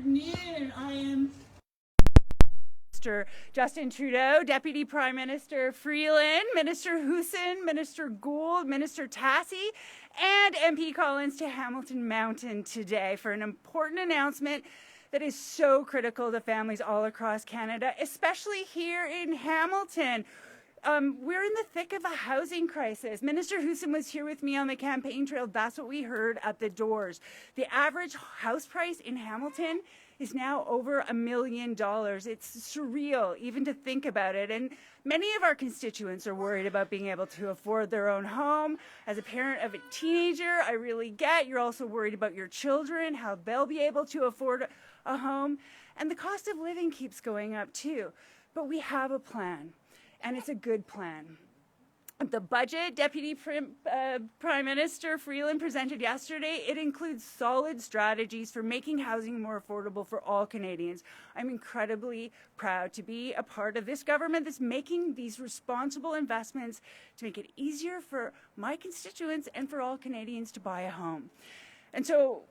afternoon. I am Minister Justin Trudeau, Deputy Prime Minister Freeland, Minister Hussen, Minister Gould, Minister Tassi, and MP Collins to Hamilton Mountain today for an important announcement that is so critical to families all across Canada, especially here in Hamilton. We're in the thick of a housing crisis. Minister Hussen was here with me on the campaign trail. That's what we heard at the doors. The average house price in Hamilton is now over $1 million. It's surreal even to think about it. And many of our constituents are worried about being able to afford their own home. As a parent of a teenager, I really get you're also worried about your children, how they'll be able to afford a home. And the cost of living keeps going up too. But we have a plan. And it's a good plan. The budget Deputy Prime Minister Freeland presented yesterday, it includes solid strategies for making housing more affordable for all Canadians. I'm incredibly proud to be a part of this government that's making these responsible investments to make it easier for my constituents and for all Canadians to buy a home. And so,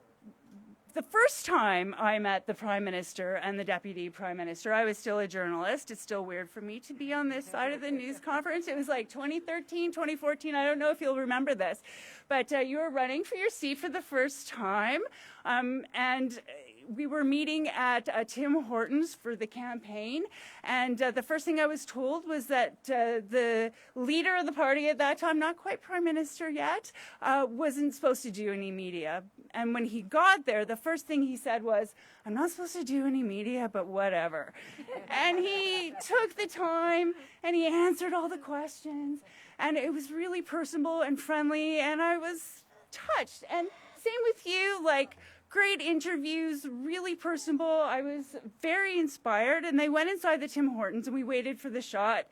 the first time I met the Prime Minister and the Deputy Prime Minister, I was still a journalist. It's still weird for me to be on this side of the news conference. It was like 2013, 2014. I don't know if you'll remember this, but you were running for your seat for the first time. And we were meeting at Tim Hortons for the campaign. And the first thing I was told was that the leader of the party at that time, not quite Prime Minister yet, wasn't supposed to do any media. And when he got there, the first thing he said was, "I'm not supposed to do any media, but whatever." And he took the time and he answered all the questions. And it was really personable and friendly. And I was touched. And same with you, like, great interviews, really personable. I was very inspired. And they went inside the Tim Hortons and we waited for the shot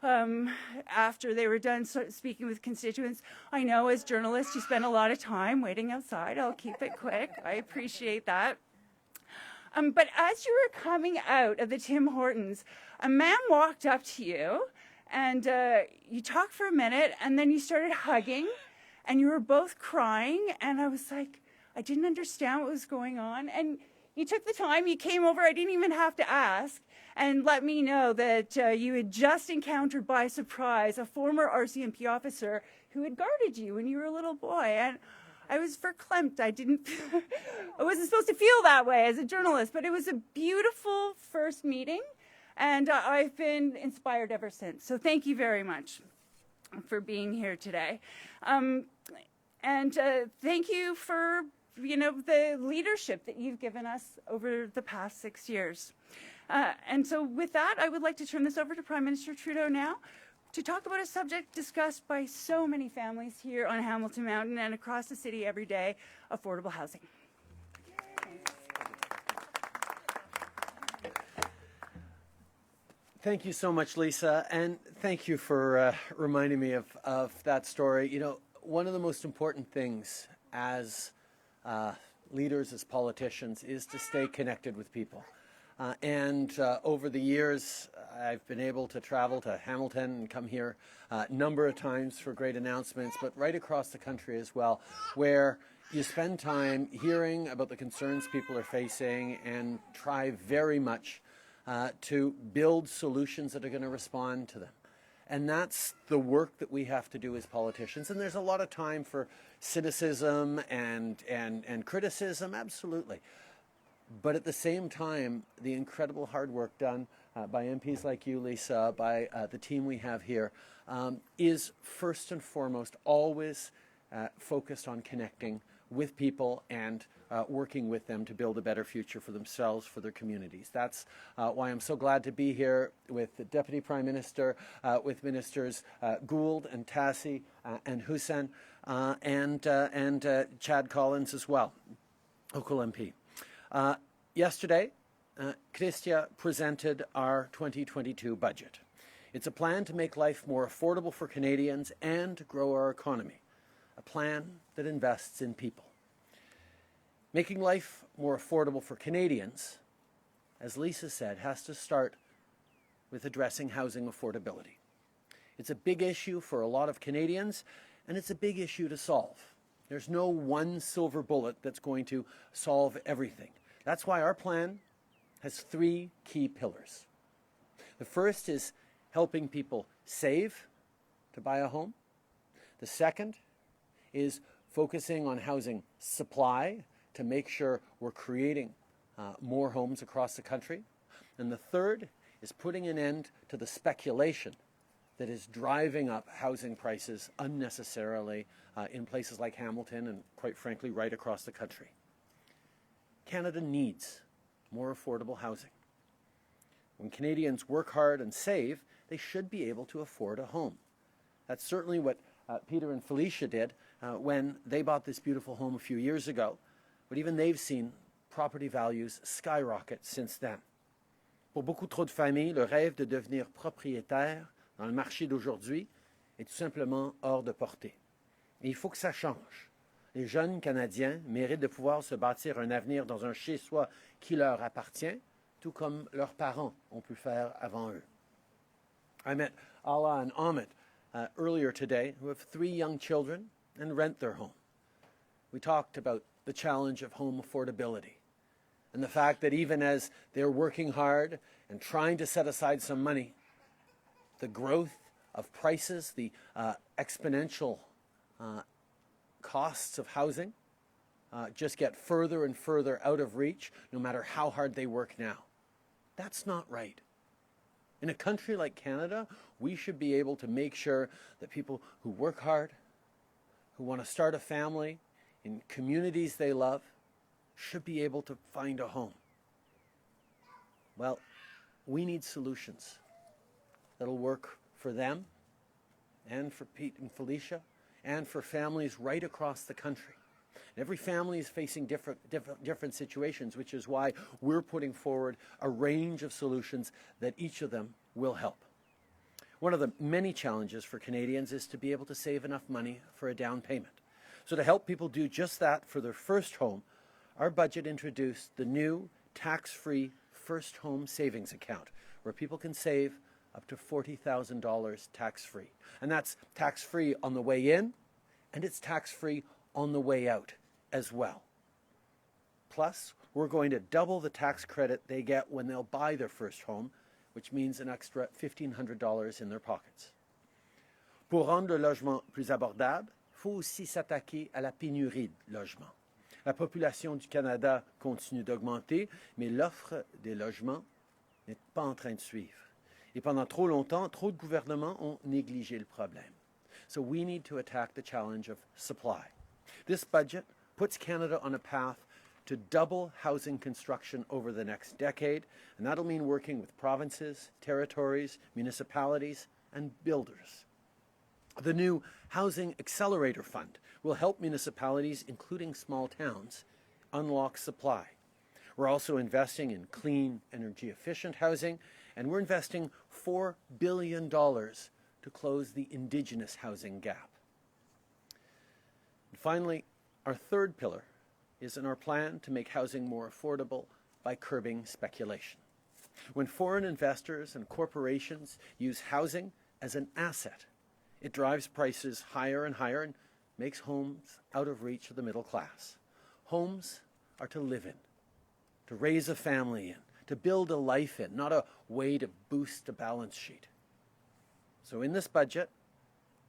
after they were done speaking with constituents. I know as journalists you spend a lot of time waiting outside. I'll keep it quick. I appreciate that. But as you were coming out of the Tim Hortons, a man walked up to you and you talked for a minute and then you started hugging and you were both crying and I was like, I didn't understand what was going on. And you took the time, you came over, I didn't even have to ask, and let me know that you had just encountered by surprise a former RCMP officer who had guarded you when you were a little boy. And I was verklempt. I wasn't supposed to feel that way as a journalist, but it was a beautiful first meeting, and I've been inspired ever since. So thank you very much for being here today. And thank you for the leadership that you've given us over the past 6 years. And so with that, I would like to turn this over to Prime Minister Trudeau now to talk about a subject discussed by so many families here on Hamilton Mountain and across the city every day, affordable housing. Thank you so much, Lisa, and thank you for reminding me of that story. You know, one of the most important things as leaders, as politicians, is to stay connected with people. And over the years, I've been able to travel to Hamilton and come here a number of times for great announcements, but right across the country as well, where you spend time hearing about the concerns people are facing and try very much to build solutions that are going to respond to them. And that's the work that we have to do as politicians. And there's a lot of time for cynicism and criticism, absolutely. But at the same time, the incredible hard work done by MPs like you, Lisa, by the team we have here, is first and foremost always focused on connecting with people and working with them to build a better future for themselves, for their communities. That's why I'm so glad to be here with the Deputy Prime Minister, with Ministers Gould and Tassi and Hussen, and Chad Collins as well, local MP. Yesterday, Christia presented our 2022 budget. It's a plan to make life more affordable for Canadians and to grow our economy. A plan that invests in people. Making life more affordable for Canadians, as Lisa said, has to start with addressing housing affordability. It's a big issue for a lot of Canadians, and it's a big issue to solve. There's no one silver bullet that's going to solve everything. That's why our plan has three key pillars. The first is helping people save to buy a home. The second is focusing on housing supply to make sure we're creating more homes across the country. And the third is putting an end to the speculation that is driving up housing prices unnecessarily in places like Hamilton and, quite frankly, right across the country. Canada needs more affordable housing. When Canadians work hard and save, they should be able to afford a home. That's certainly what Peter and Felicia did when they bought this beautiful home a few years ago. But even they've seen property values skyrocket since then. Pour beaucoup trop de familles, le rêve de devenir propriétaire dans le marché d'aujourd'hui est tout simplement hors de portée. Et il faut que ça change. Les jeunes Canadiens méritent de pouvoir se bâtir un avenir dans un chez-soi qui leur appartient, tout comme leurs parents ont pu faire avant eux. I met Ala and Amit earlier today, who have 3 young children and rent their home. We talked about the challenge of home affordability and the fact that even as they're working hard and trying to set aside some money, the growth of prices, the exponential costs of housing just get further and further out of reach no matter how hard they work now. That's not right. In a country like Canada, we should be able to make sure that people who work hard, who want to start a family in communities they love, should be able to find a home. Well, we need solutions that'll work for them and for Pete and Felicia and for families right across the country. Every family is facing different situations, which is why we're putting forward a range of solutions that each of them will help. One of the many challenges for Canadians is to be able to save enough money for a down payment. So to help people do just that for their first home, our budget introduced the new tax-free first home savings account, where people can save up to $40,000 tax-free. And that's tax-free on the way in, and it's tax-free on the way out as well. Plus, we're going to double the tax credit they get when they'll buy their first home, which means an extra $1,500 in their pockets. Pour rendre le logement plus abordable, il faut aussi s'attaquer à la pénurie de logements. La population du Canada continue d'augmenter, mais l'offre des logements n'est pas en train de suivre. Et pendant trop longtemps, trop de gouvernements ont négligé le problème. So we need to attack the challenge of supply. This budget puts Canada on a path to double housing construction over the next decade, and that'll mean working with provinces, territories, municipalities, and builders. The new Housing Accelerator Fund will help municipalities, including small towns, unlock supply. We're also investing in clean, energy-efficient housing, and we're investing $4 billion to close the Indigenous housing gap. And finally, our third pillar is in our plan to make housing more affordable by curbing speculation. When foreign investors and corporations use housing as an asset, it drives prices higher and higher and makes homes out of reach of the middle class. Homes are to live in, to raise a family in, to build a life in, not a way to boost a balance sheet. So in this budget,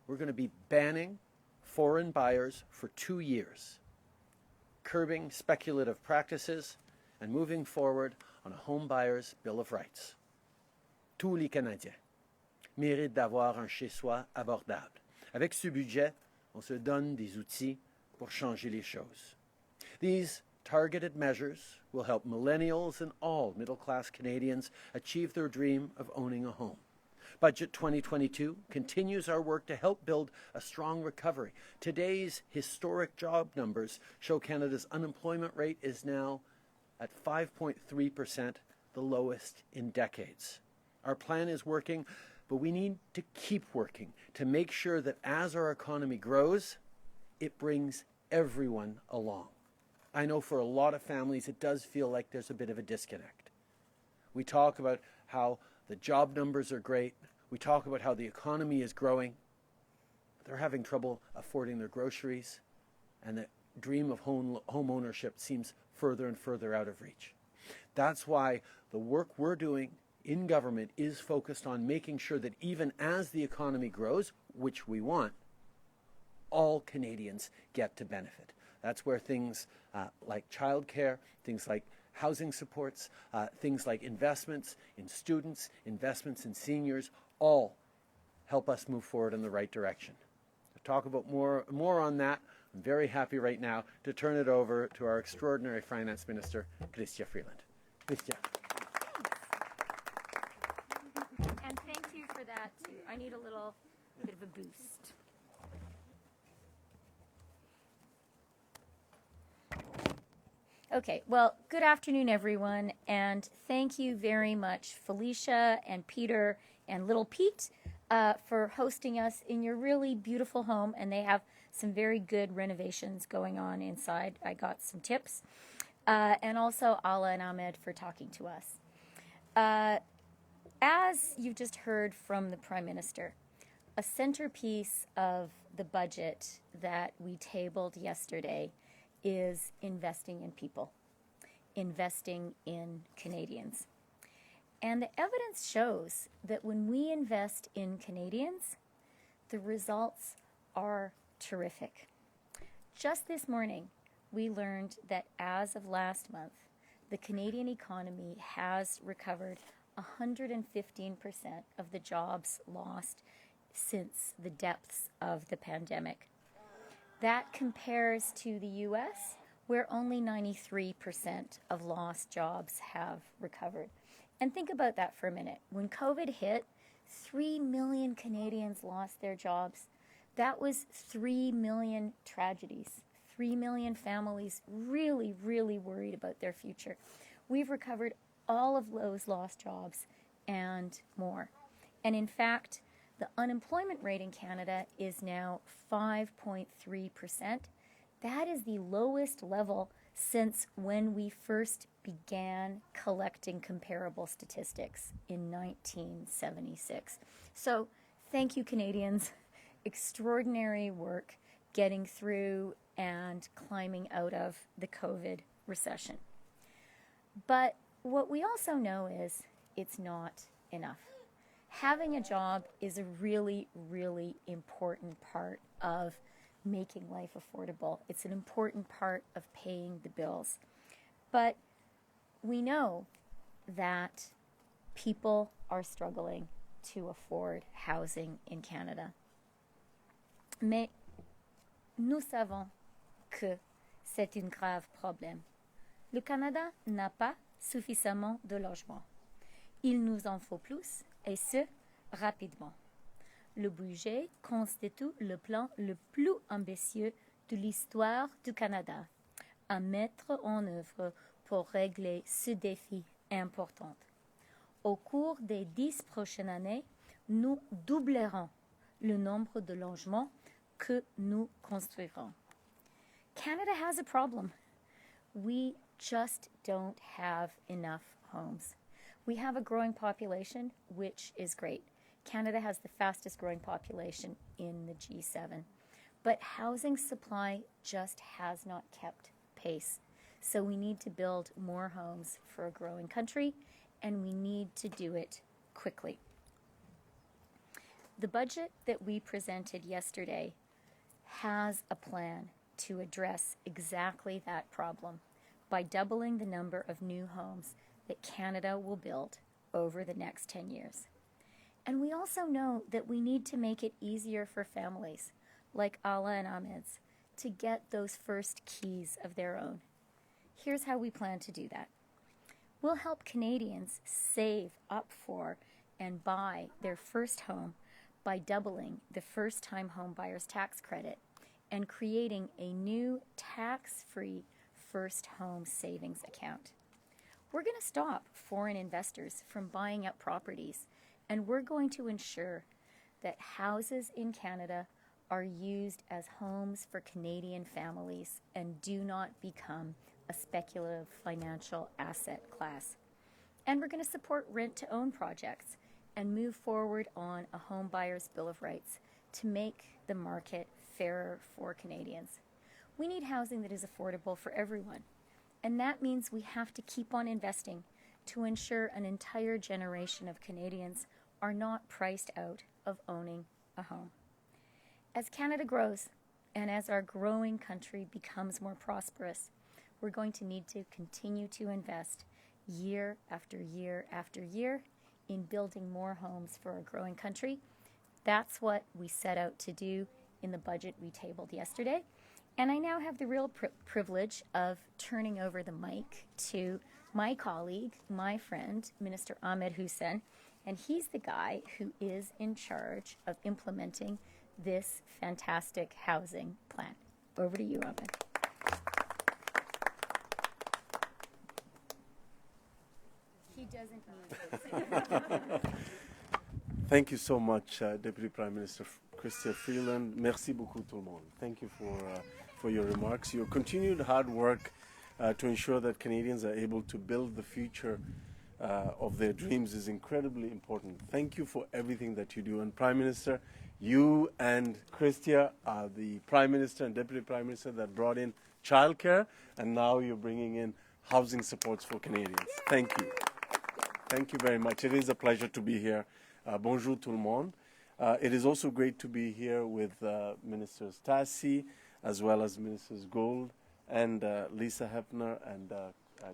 we're going to be banning foreign buyers for 2 years, curbing speculative practices, and moving forward on a home buyer's Bill of Rights. Tous les Canadiens méritent d'avoir un chez-soi abordable. Avec ce budget, on se donne des outils pour changer les choses. These targeted measures will help millennials and all middle-class Canadians achieve their dream of owning a home. Budget 2022 continues our work to help build a strong recovery. Today's historic job numbers show Canada's unemployment rate is now at 5.3%, the lowest in decades. Our plan is working, but we need to keep working to make sure that as our economy grows, it brings everyone along. I know for a lot of families, it does feel like there's a bit of a disconnect. We talk about how the job numbers are great. We talk about how the economy is growing. They're having trouble affording their groceries, and the dream of home ownership seems further and further out of reach. That's why the work we're doing in government is focused on making sure that even as the economy grows, which we want, all Canadians get to benefit. That's where things like childcare, things like housing supports, things like investments in students, investments in seniors, all help us move forward in the right direction. To talk about more on that, I'm very happy right now to turn it over to our extraordinary Finance Minister, Chrystia Freeland. Chrystia. And thank you for that too. I need a little bit of a boost. Okay, well, good afternoon, everyone, and thank you very much, Felicia and Peter and Little Pete, for hosting us in your really beautiful home, and they have some very good renovations going on inside. I got some tips, and also Ala and Ahmed for talking to us. As you've just heard from the Prime Minister, a centerpiece of the budget that we tabled yesterday is investing in people, investing in Canadians. And the evidence shows that when we invest in Canadians, the results are terrific. Just this morning, we learned that as of last month, the Canadian economy has recovered 115% of the jobs lost since the depths of the pandemic. That compares to the U.S., where only 93% of lost jobs have recovered. And think about that for a minute. When COVID hit, 3 million Canadians lost their jobs. That was 3 million tragedies. 3 million families really, really worried about their future. We've recovered all of those lost jobs and more. And in fact, the unemployment rate in Canada is now 5.3%. That is the lowest level since when we first began collecting comparable statistics in 1976. So thank you, Canadians. Extraordinary work getting through and climbing out of the COVID recession. But what we also know is it's not enough. Having a job is a really, really important part of making life affordable. It's an important part of paying the bills. But we know that people are struggling to afford housing in Canada. Mais nous savons que c'est un grave problème. Le Canada n'a pas suffisamment de logements. Il nous en faut plus, et ce, rapidement. Le budget constitue le plan le plus ambitieux de l'histoire du Canada à mettre en œuvre pour régler ce défi important. Au cours des 10 prochaines années, nous doublerons le nombre de logements que nous construirons. Canada has a problem. We just don't have enough homes. We have a growing population, which is great. Canada has the fastest growing population in the G7. But housing supply just has not kept pace. So we need to build more homes for a growing country, and we need to do it quickly. The budget that we presented yesterday has a plan to address exactly that problem by doubling the number of new homes that Canada will build over the next 10 years. And we also know that we need to make it easier for families like Ala and Ahmed's to get those first keys of their own. Here's how we plan to do that. We'll help Canadians save up for and buy their first home by doubling the first-time home buyer's tax credit and creating a new tax-free first home savings account. We're going to stop foreign investors from buying up properties, and we're going to ensure that houses in Canada are used as homes for Canadian families and do not become a speculative financial asset class. And we're going to support rent-to-own projects and move forward on a home buyer's bill of rights to make the market fairer for Canadians. We need housing that is affordable for everyone. And that means we have to keep on investing to ensure an entire generation of Canadians are not priced out of owning a home. As Canada grows and as our growing country becomes more prosperous, we're going to need to continue to invest year after year after year in building more homes for our growing country. That's what we set out to do in the budget we tabled yesterday. And I now have the real privilege of turning over the mic to my colleague, my friend, Minister Ahmed Hussen, and he's the guy who is in charge of implementing this fantastic housing plan. Over to you, Ahmed. He doesn't need this. Thank you so much, Deputy Prime Minister Chrystia Freeland. Merci beaucoup tout le monde. Thank you for your remarks. Your continued hard work to ensure that Canadians are able to build the future of their dreams is incredibly important. Thank you for everything that you do. And Prime Minister, you and Chrystia are the Prime Minister and Deputy Prime Minister that brought in childcare, and now you're bringing in housing supports for Canadians. Thank you. Thank you very much. It is a pleasure to be here. Bonjour tout le monde. It is also great to be here with Ministers Tassi, as well as Ministers Gould and Lisa Hefner and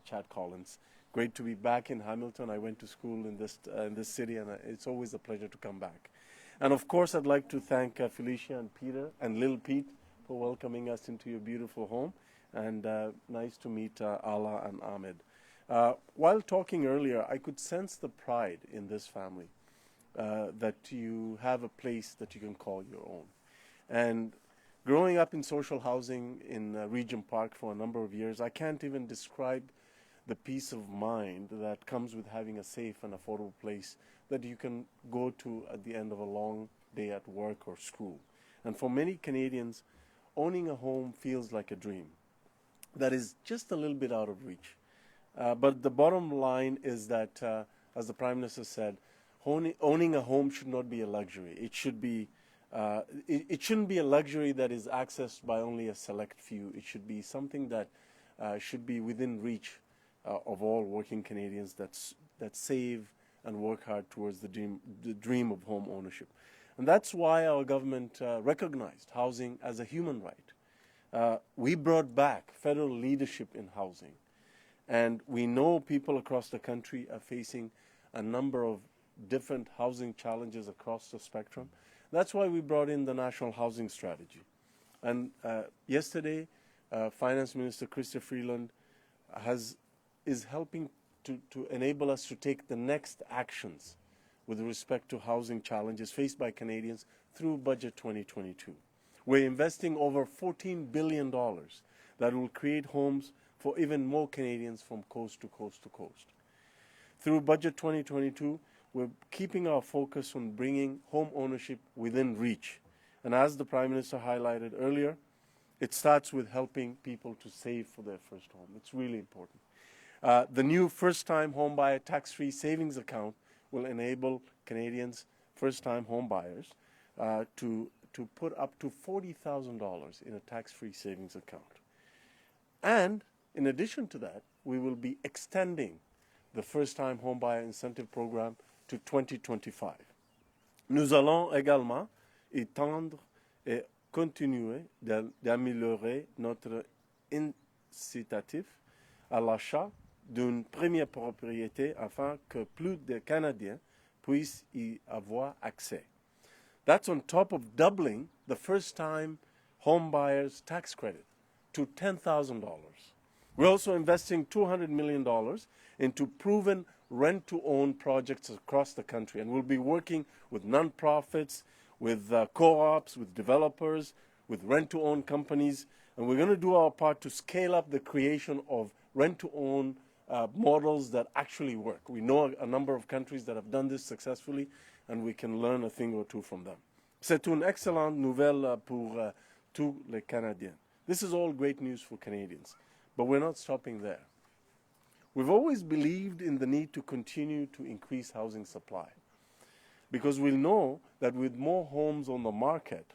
Chad Collins. Great to be back in Hamilton. I went to school in this city, and it's always a pleasure to come back. And of course, I'd like to thank Felicia and Peter and Lil Pete for welcoming us into your beautiful home. And nice to meet Ala and Ahmed. While talking earlier, I could sense the pride in this family. That you have a place that you can call your own. And growing up in social housing in Regent Park for a number of years, I can't even describe the peace of mind that comes with having a safe and affordable place that you can go to at the end of a long day at work or school. And for many Canadians, owning a home feels like a dream that is just a little bit out of reach. But the bottom line is that, as the Prime Minister said, owning a home should not be a luxury. It should be. It shouldn't be a luxury that is accessed by only a select few. It should be something that should be within reach of all working Canadians that save and work hard towards the dream of home ownership. And that's why our government recognized housing as a human right. We brought back federal leadership in housing. And we know people across the country are facing a number of different housing challenges across the spectrum. That's why we brought in the National Housing Strategy. And yesterday, Finance Minister Chrystia Freeland is helping to enable us to take the next actions with respect to housing challenges faced by Canadians through Budget 2022. We're investing over $14 billion that will create homes for even more Canadians from coast to coast to coast. Through Budget 2022, we're keeping our focus on bringing home ownership within reach. And as the Prime Minister highlighted earlier, it starts with helping people to save for their first home. It's really important. The new first-time homebuyer tax-free savings account will enable Canadians, first-time homebuyers, to put up to $40,000 in a tax-free savings account. And in addition to that, we will be extending the first-time homebuyer incentive program to 2025. Nous allons également étendre et continuer d'améliorer notre incitatif à l'achat d'une première propriété afin que plus de Canadiens puissent y avoir accès. That's on top of doubling the first-time homebuyers tax credit to $10,000. We're also investing $200 million into proven rent-to-own projects across the country, and we'll be working with nonprofits, with co-ops, with developers, with rent-to-own companies, and we're going to do our part to scale up the creation of rent-to-own models that actually work. We know a number of countries that have done this successfully, and we can learn a thing or two from them. C'est une excellente nouvelle pour tous les Canadiens. This is all great news for Canadians, but we're not stopping there. We've always believed in the need to continue to increase housing supply because we know that with more homes on the market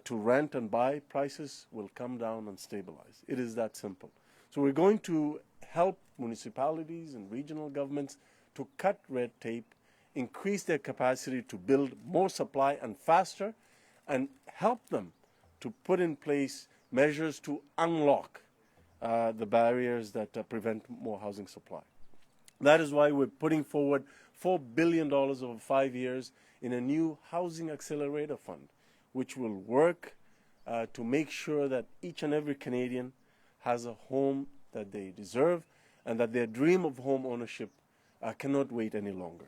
to rent and buy, prices will come down and stabilize. It is that simple. So we're going to help municipalities and regional governments to cut red tape, increase their capacity to build more supply and faster, and help them to put in place measures to unlock the barriers that prevent more housing supply. That is why we're putting forward $4 billion over 5 years in a new housing accelerator fund, which will work to make sure that each and every Canadian has a home that they deserve and that their dream of home ownership cannot wait any longer.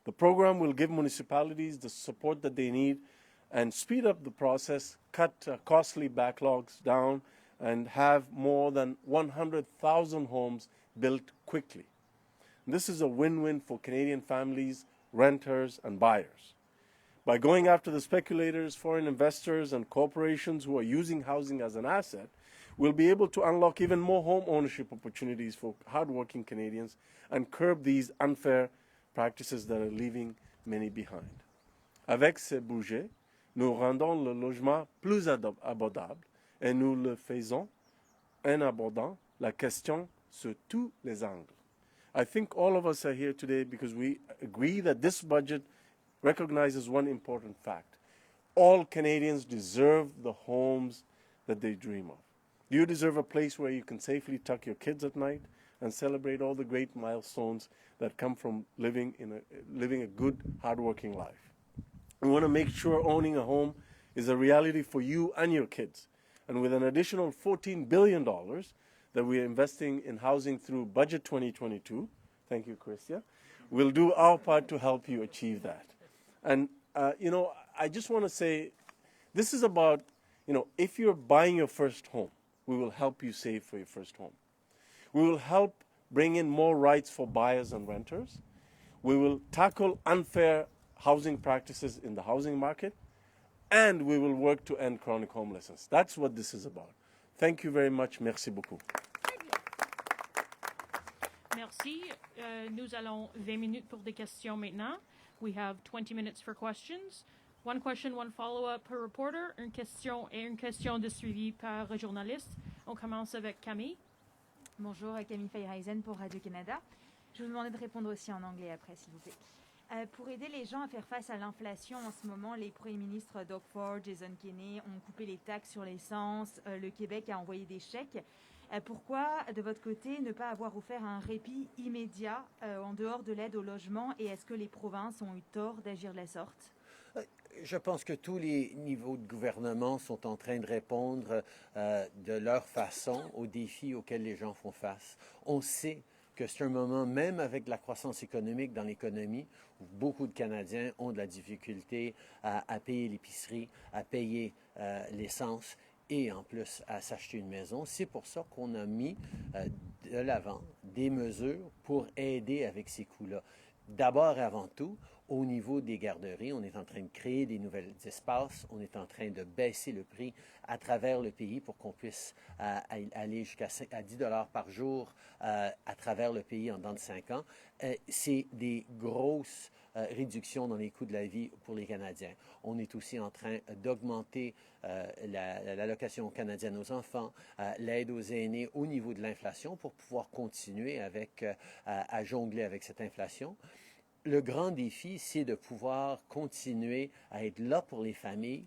The program will give municipalities the support that they need and speed up the process, cut costly backlogs down, and have more than 100,000 homes built quickly. This is a win-win for Canadian families, renters, and buyers. By going after the speculators, foreign investors, and corporations who are using housing as an asset, we'll be able to unlock even more home ownership opportunities for hardworking Canadians and curb these unfair practices that are leaving many behind. Avec ces budgets, nous rendons le logement plus abordable et nous le faisons en abordant la question sur tous les angles. I think all of us are here today because we agree that this budget recognizes one important fact. All Canadians deserve the homes that they dream of. You deserve a place where you can safely tuck your kids at night and celebrate all the great milestones that come from living a good, hardworking life. We want to make sure owning a home is a reality for you and your kids. And with an additional $14 billion that we are investing in housing through Budget 2022, thank you, Christia, we'll do our part to help you achieve that. And, I just want to say, this is about, if you're buying your first home, we will help you save for your first home. We will help bring in more rights for buyers and renters. We will tackle unfair housing practices in the housing market. And we will work to end chronic homelessness. That's what this is about. Thank you very much. Merci beaucoup. Merci. Nous allons 20 minutes pour des questions maintenant. We have 20 minutes for questions. One question, one follow-up per reporter. Une question et une question de suivi par journaliste. On commence avec Camille. Bonjour, Camille Feyereisen pour Radio-Canada. Je vous demandais de répondre aussi en anglais après, s'il vous plaît. Pour aider les gens à faire face à l'inflation, en ce moment, les premiers ministres Doug Ford, Jason Kenney ont coupé les taxes sur l'essence. Le Québec a envoyé des chèques. Pourquoi, de votre côté, ne pas avoir offert un répit immédiat en dehors de l'aide au logement, et est-ce que les provinces ont eu tort d'agir de la sorte? Je pense que tous les niveaux de gouvernement sont en train de répondre de leur façon aux défis auxquels les gens font face. On sait que c'est un moment, même avec la croissance économique dans l'économie, où beaucoup de Canadiens ont de la difficulté à payer l'épicerie, à payer l'essence et en plus à s'acheter une maison. C'est pour ça qu'on a mis de l'avant des mesures pour aider avec ces coûts-là. D'abord et avant tout, au niveau des garderies, on est en train de créer des nouveaux espaces, on est en train de baisser le prix à travers le pays pour qu'on puisse aller jusqu'à 10 $ par jour à travers le pays en dans de 5 ans. C'est des grosses réductions dans les coûts de la vie pour les Canadiens. On est aussi en train d'augmenter l'allocation canadienne aux enfants, l'aide aux aînés au niveau de l'inflation pour pouvoir continuer à jongler avec cette inflation. Le grand défi, c'est de pouvoir continuer à être là pour les familles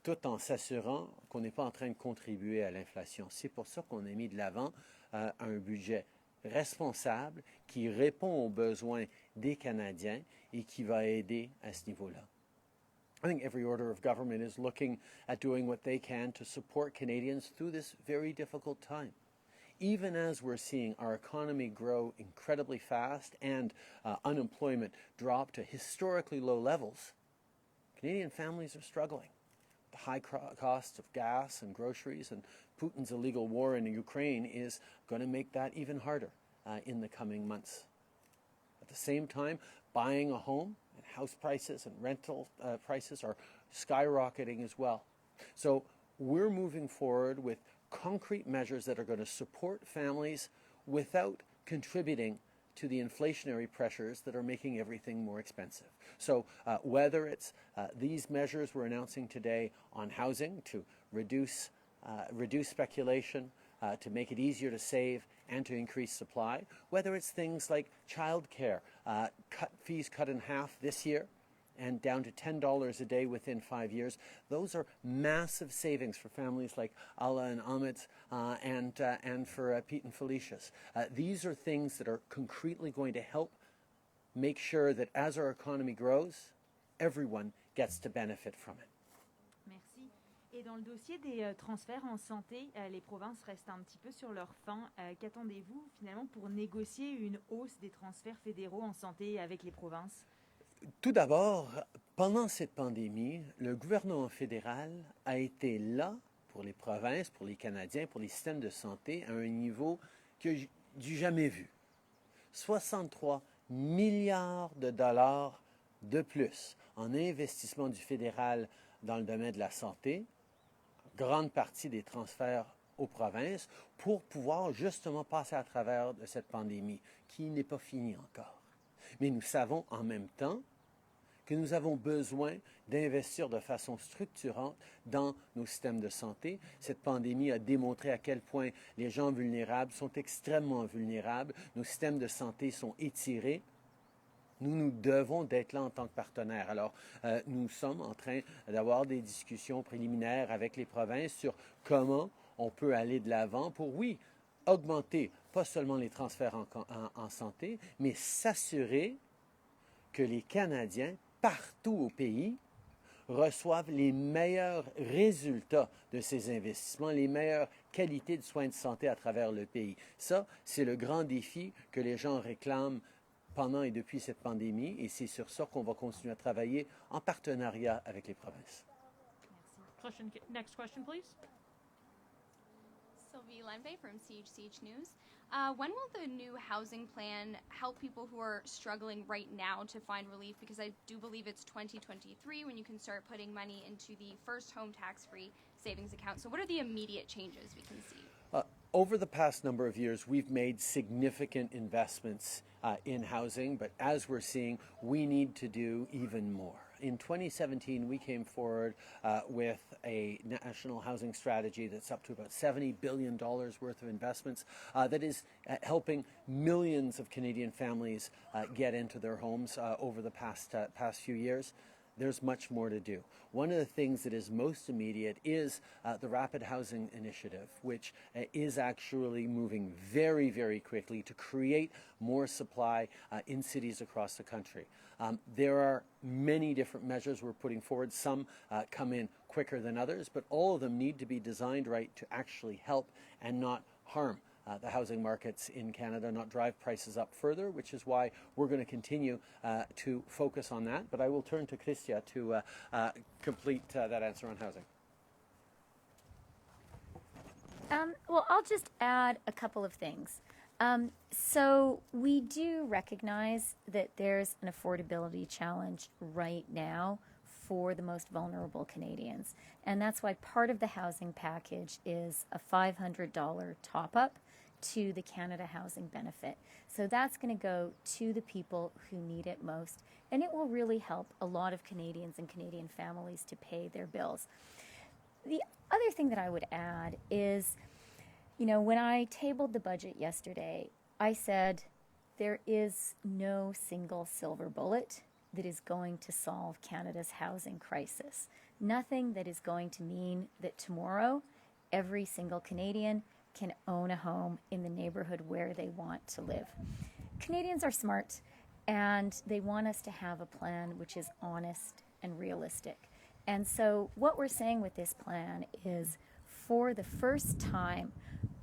tout en s'assurant qu'on n'est pas en train de contribuer à l'inflation. C'est pour ça qu'on a mis de l'avant un budget responsable qui répond aux besoins des Canadiens et qui va aider à ce niveau-là. I think every order of government is looking at doing what they can to support Canadians through this very difficult time. Even as we're seeing our economy grow incredibly fast and unemployment drop to historically low levels, Canadian families are struggling. The high cost of gas and groceries and Putin's illegal war in Ukraine is going to make that even harder in the coming months. At the same time, buying a home and house prices and rental prices are skyrocketing as well. So we're moving forward with concrete measures that are going to support families without contributing to the inflationary pressures that are making everything more expensive. So whether it's these measures we're announcing today on housing to reduce speculation, to make it easier to save and to increase supply, whether it's things like childcare, fees cut in half this year and down to $10 a day within 5 years. Those are massive savings for families like Allah and Ahmed and for Pete and Felicia's. These are things that are concretely going to help make sure that as our economy grows, everyone gets to benefit from it. Merci. Et dans le dossier des transferts en santé, les provinces restent un petit peu sur leur faim. Qu'attendez-vous finalement pour négocier une hausse des transferts fédéraux en santé avec les provinces? Tout d'abord, pendant cette pandémie, le gouvernement fédéral a été là pour les provinces, pour les Canadiens, pour les systèmes de santé à un niveau que du jamais vu. 63 milliards de dollars de plus en investissement du fédéral dans le domaine de la santé, grande partie des transferts aux provinces, pour pouvoir justement passer à travers de cette pandémie qui n'est pas finie encore. Mais nous savons en même temps que nous avons besoin d'investir de façon structurante dans nos systèmes de santé. Cette pandémie a démontré à quel point les gens vulnérables sont extrêmement vulnérables. Nos systèmes de santé sont étirés. Nous devons d'être là en tant que partenaires. Alors, nous sommes en train d'avoir des discussions préliminaires avec les provinces sur comment on peut aller de l'avant pour, oui, augmenter pas seulement les transferts en santé, mais s'assurer que les Canadiens, partout au pays, reçoivent les meilleurs résultats de ces investissements, les meilleures qualités de soins de santé à travers le pays. Ça, c'est le grand défi que les gens réclament pendant et depuis cette pandémie, et c'est sur ça qu'on va continuer à travailler en partenariat avec les provinces. Next question, please. Sylvie Lenve from CHCH News. When will the new housing plan help people who are struggling right now to find relief? Because I do believe it's 2023 when you can start putting money into the first home tax-free savings account. So what are the immediate changes we can see? Over the past number of years, we've made significant investments in housing, but as we're seeing, we need to do even more. In 2017, we came forward with a national housing strategy that's up to about $70 billion worth of investments that is helping millions of Canadian families get into their homes over the past few years. There's much more to do. One of the things that is most immediate is the Rapid Housing Initiative, which is actually moving very, very quickly to create more supply in cities across the country. There are many different measures we're putting forward. Some come in quicker than others, but all of them need to be designed right to actually help and not harm the housing markets in Canada, not drive prices up further, which is why we're going to continue to focus on that. But I will turn to Christia to complete that answer on housing. Well, I'll just add a couple of things. So we do recognize that there's an affordability challenge right now for the most vulnerable Canadians. And that's why part of the housing package is a $500 top-up to the Canada Housing Benefit. So that's going to go to the people who need it most, and it will really help a lot of Canadians and Canadian families to pay their bills. The other thing that I would add is, you know, when I tabled the budget yesterday, I said there is no single silver bullet that is going to solve Canada's housing crisis. Nothing that is going to mean that tomorrow every single Canadian can own a home in the neighborhood where they want to live. Canadians are smart, and they want us to have a plan which is honest and realistic. And so what we're saying with this plan is, for the first time,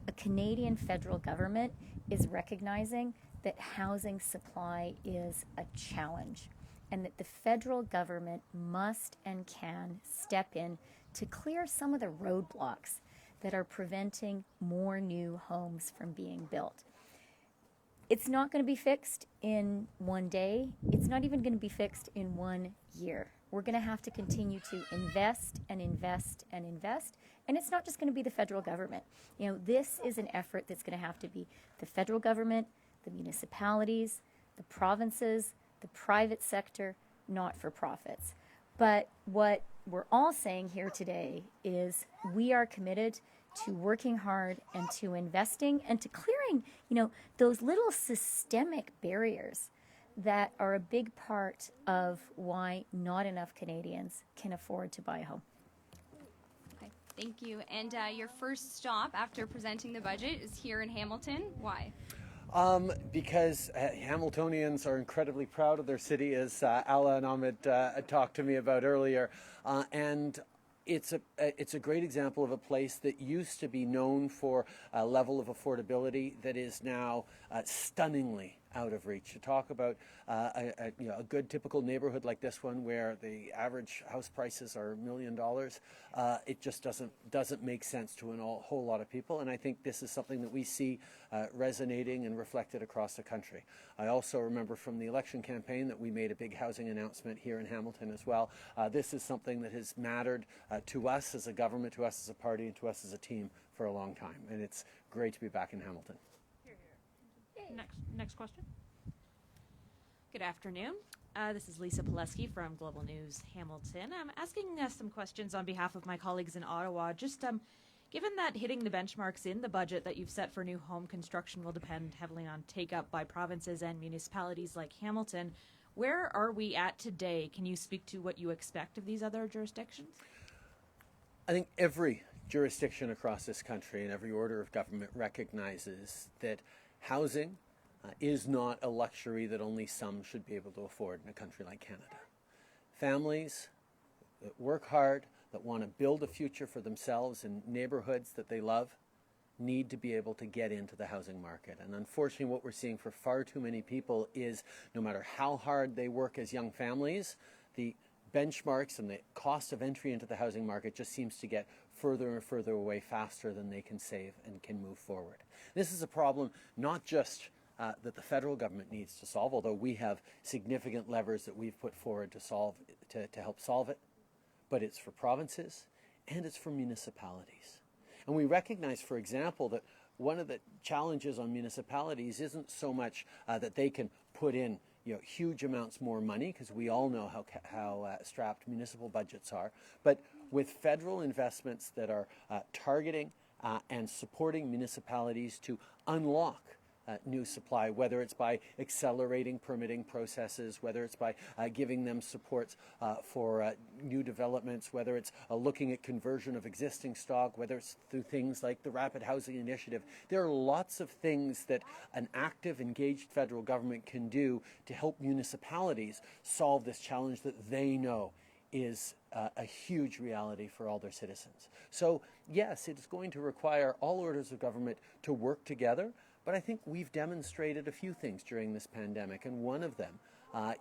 a Canadian federal government is recognizing that housing supply is a challenge, and that the federal government must and can step in to clear some of the roadblocks that are preventing more new homes from being built. It's not going to be fixed in one day. It's not even going to be fixed in 1 year. We're going to have to continue to invest and invest and invest. And it's not just going to be the federal government. You know, this is an effort that's going to have to be the federal government, the municipalities, the provinces, the private sector, not-for-profits. But what we're all saying here today is we are committed to working hard and to investing and to clearing, those little systemic barriers that are a big part of why not enough Canadians can afford to buy a home. Okay, thank you. And your first stop after presenting the budget is here in Hamilton. Why? Because Hamiltonians are incredibly proud of their city, as Ala and Ahmed talked to me about earlier, and it's a great example of a place that used to be known for a level of affordability that is now stunningly out of reach. To talk about a good typical neighborhood like this one, where the average house prices are $1 million, it just doesn't make sense to a whole lot of people. And I think this is something that we see resonating and reflected across the country. I also remember from the election campaign that we made a big housing announcement here in Hamilton as well. This is something that has mattered to us as a government, to us as a party, and to us as a team for a long time. And it's great to be back in Hamilton. Next question. Good afternoon. This is Lisa Pileski from Global News Hamilton. I'm asking some questions on behalf of my colleagues in Ottawa. Just given that hitting the benchmarks in the budget that you've set for new home construction will depend heavily on take-up by provinces and municipalities like Hamilton, where are we at today? Can you speak to what you expect of these other jurisdictions? I think every jurisdiction across this country and every order of government recognizes that housing is not a luxury that only some should be able to afford in a country like Canada. Families that work hard, that want to build a future for themselves in neighborhoods that they love, need to be able to get into the housing market. And unfortunately, what we're seeing for far too many people is no matter how hard they work as young families, the benchmarks and the cost of entry into the housing market just seems to get further and further away faster than they can save and can move forward. This is a problem not just that the federal government needs to solve, although we have significant levers that we've put forward to help solve it, but it's for provinces and it's for municipalities. And we recognize, for example, that one of the challenges on municipalities isn't so much that they can put in huge amounts more money, because we all know how strapped municipal budgets are, but with federal investments that are targeting and supporting municipalities to unlock new supply, whether it's by accelerating permitting processes, whether it's by giving them supports for new developments, whether it's looking at conversion of existing stock, whether it's through things like the Rapid Housing Initiative. There are lots of things that an active, engaged federal government can do to help municipalities solve this challenge that they know is a huge reality for all their citizens. So yes, it is going to require all orders of government to work together. But I think we've demonstrated a few things during this pandemic, and one of them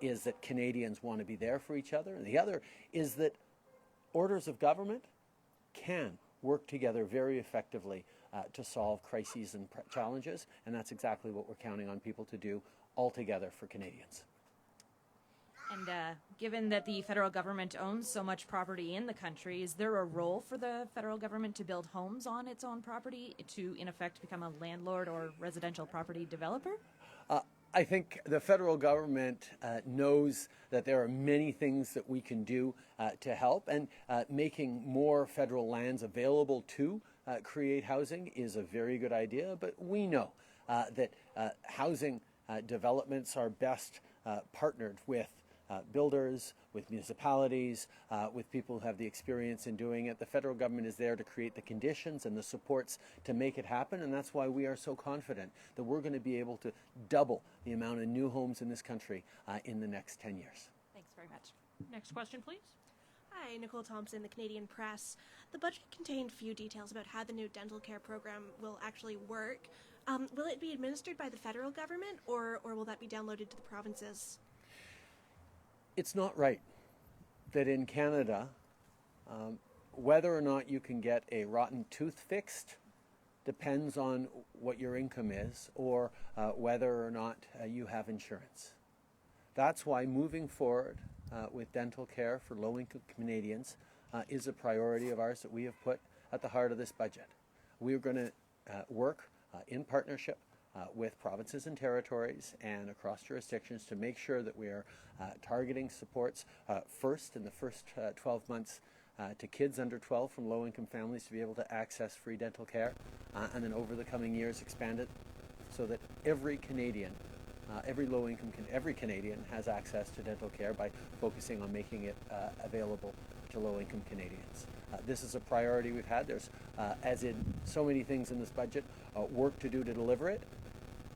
is that Canadians want to be there for each other, and the other is that orders of government can work together very effectively to solve crises and challenges, and that's exactly what we're counting on people to do all together for Canadians. And given that the federal government owns so much property in the country, is there a role for the federal government to build homes on its own property to, in effect, become a landlord or residential property developer? I think the federal government knows that there are many things that we can do to help, and making more federal lands available to create housing is a very good idea, but we know that housing developments are best partnered with builders, with municipalities, with people who have the experience in doing it. The federal government is there to create the conditions and the supports to make it happen, and that's why we are so confident that we're going to be able to double the amount of new homes in this country in the next 10 years. Thanks very much. Next question, please. Hi, Nicole Thompson, the Canadian Press. The budget contained few details about how the new dental care program will actually work. Will it be administered by the federal government, or will that be downloaded to the provinces? It's not right that in Canada, whether or not you can get a rotten tooth fixed depends on what your income is, or whether or not you have insurance. That's why moving forward with dental care for low-income Canadians is a priority of ours that we have put at the heart of this budget. We're going to work in partnership with provinces and territories and across jurisdictions to make sure that we are targeting supports first in the first 12 months to kids under 12 from low-income families to be able to access free dental care, and then over the coming years expand it so that every Canadian, every Canadian has access to dental care by focusing on making it available to low-income Canadians. This is a priority we've had. There's, as in so many things in this budget, work to do to deliver it.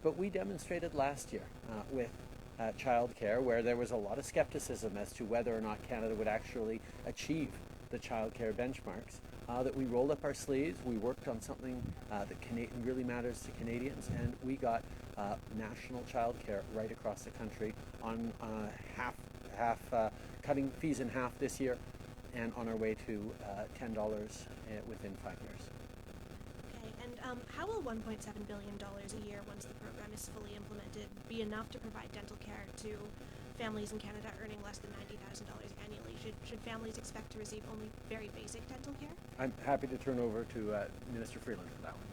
But we demonstrated last year with childcare, where there was a lot of skepticism as to whether or not Canada would actually achieve the childcare benchmarks, that we rolled up our sleeves, we worked on something that really matters to Canadians, and we got national childcare right across the country on cutting fees in half this year, and on our way to $10 within 5 years. Okay, and how will $1.7 billion a year, once the program is fully implemented, be enough to provide dental care to families in Canada earning less than $90,000 annually? Should families expect to receive only very basic dental care? I'm happy to turn over to Minister Freeland for that one.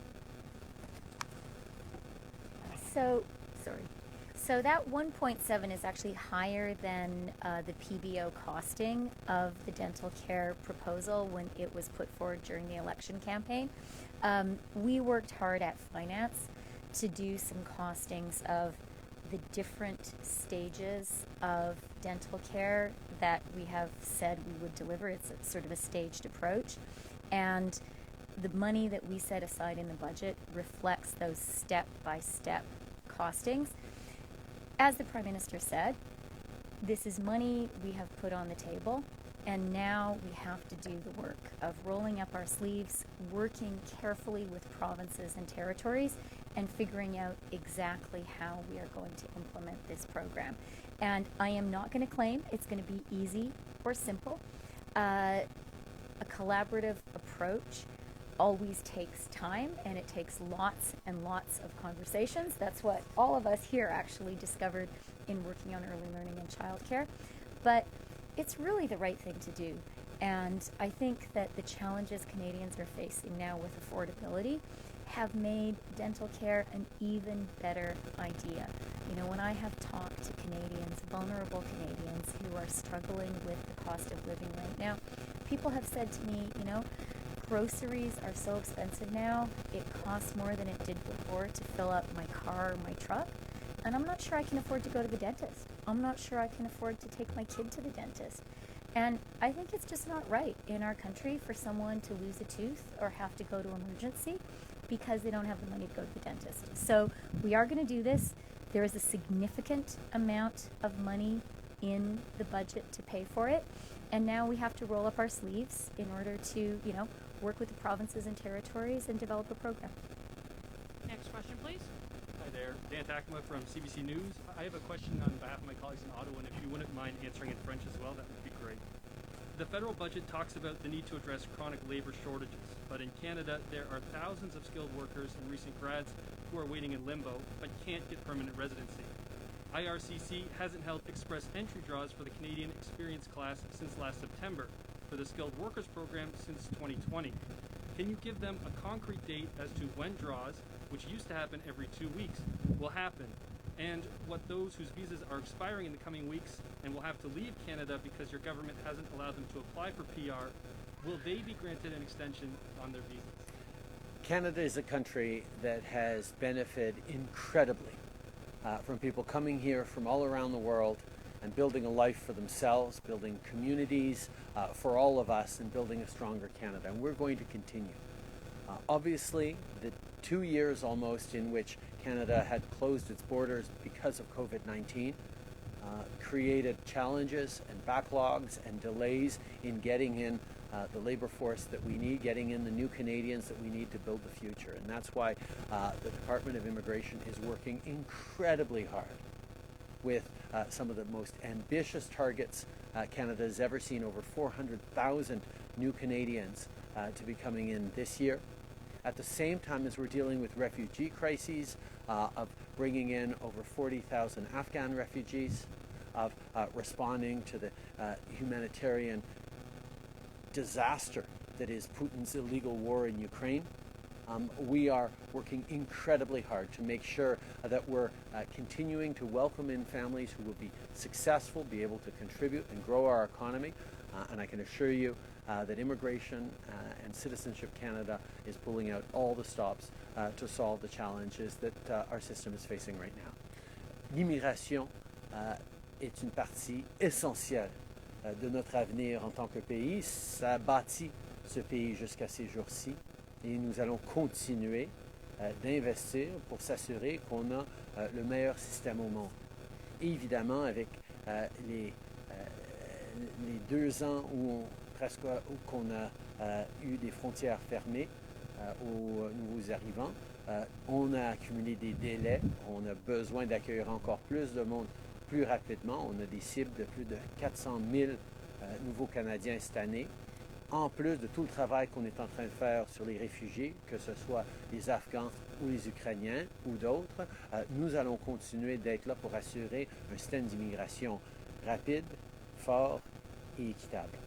So that 1.7 is actually higher than the PBO costing of the dental care proposal when it was put forward during the election campaign. We worked hard at finance to do some costings of the different stages of dental care that we have said we would deliver. It's sort of a staged approach. And the money that we set aside in the budget reflects those step-by-step costings. As the Prime Minister said, this is money we have put on the table, and now we have to do the work of rolling up our sleeves, working carefully with provinces and territories, and figuring out exactly how we are going to implement this program. And I am not going to claim it's going to be easy or simple. A collaborative approach always takes time, and it takes lots and lots of conversations. That's what all of us here actually discovered in working on early learning and childcare. But it's really the right thing to do. And I think that the challenges Canadians are facing now with affordability have made dental care an even better idea. You know, when I have talked to Canadians, vulnerable Canadians who are struggling with the cost of living right now, people have said to me, you know, groceries are so expensive now, it costs more than it did before to fill up my car or my truck, and I'm not sure I can afford to go to the dentist. I'm not sure I can afford to take my kid to the dentist. And I think it's just not right in our country for someone to lose a tooth or have to go to emergency because they don't have the money to go to the dentist. So we are going to do this. There is a significant amount of money in the budget to pay for it. And now we have to roll up our sleeves in order to, you know, work with the provinces and territories and develop a program. Next question, please. Hi there, Dan Takama from CBC News. I have a question on behalf of my colleagues in Ottawa, and if you wouldn't mind answering in French as well, that would be great. The federal budget talks about the need to address chronic labor shortages, but in Canada there are thousands of skilled workers and recent grads who are waiting in limbo but can't get permanent residency. IRCC hasn't held express entry draws for the Canadian Experience class since last September, for the Skilled Workers Program since 2020. Can you give them a concrete date as to when draws, which used to happen every 2 weeks, will happen, and what those whose visas are expiring in the coming weeks and will have to leave Canada because your government hasn't allowed them to apply for PR, will they be granted an extension on their visas? Canada is a country that has benefited incredibly from people coming here from all around the world and building a life for themselves, building communities for all of us, and building a stronger Canada. And we're going to continue. Obviously, the 2 years almost in which Canada had closed its borders because of COVID-19 created challenges and backlogs and delays in getting in the labor force that we need, getting in the new Canadians that we need to build the future. And that's why the Department of Immigration is working incredibly hard with some of the most ambitious targets Canada has ever seen, over 400,000 new Canadians to be coming in this year. At the same time as we're dealing with refugee crises, of bringing in over 40,000 Afghan refugees, of responding to the humanitarian disaster that is Putin's illegal war in Ukraine. We are working incredibly hard to make sure that we're continuing to welcome in families who will be successful, be able to contribute and grow our economy. And I can assure you that Immigration and Citizenship Canada is pulling out all the stops to solve the challenges that our system is facing right now. L'immigration est une partie essentielle de notre avenir en tant que pays. Ça bâtit ce pays jusqu'à ces jours-ci et nous allons continuer d'investir pour s'assurer qu'on a le meilleur système au monde. Et évidemment, avec les 2 ans où qu'on a eu des frontières fermées aux nouveaux arrivants, on a accumulé des délais, on a besoin d'accueillir encore plus de monde plus rapidement. On a des cibles de plus de 400 000 nouveaux Canadiens cette année. En plus de tout le travail qu'on est en train de faire sur les réfugiés, que ce soit les Afghans ou les Ukrainiens ou d'autres, nous allons continuer d'être là pour assurer un système d'immigration rapide, fort et équitable.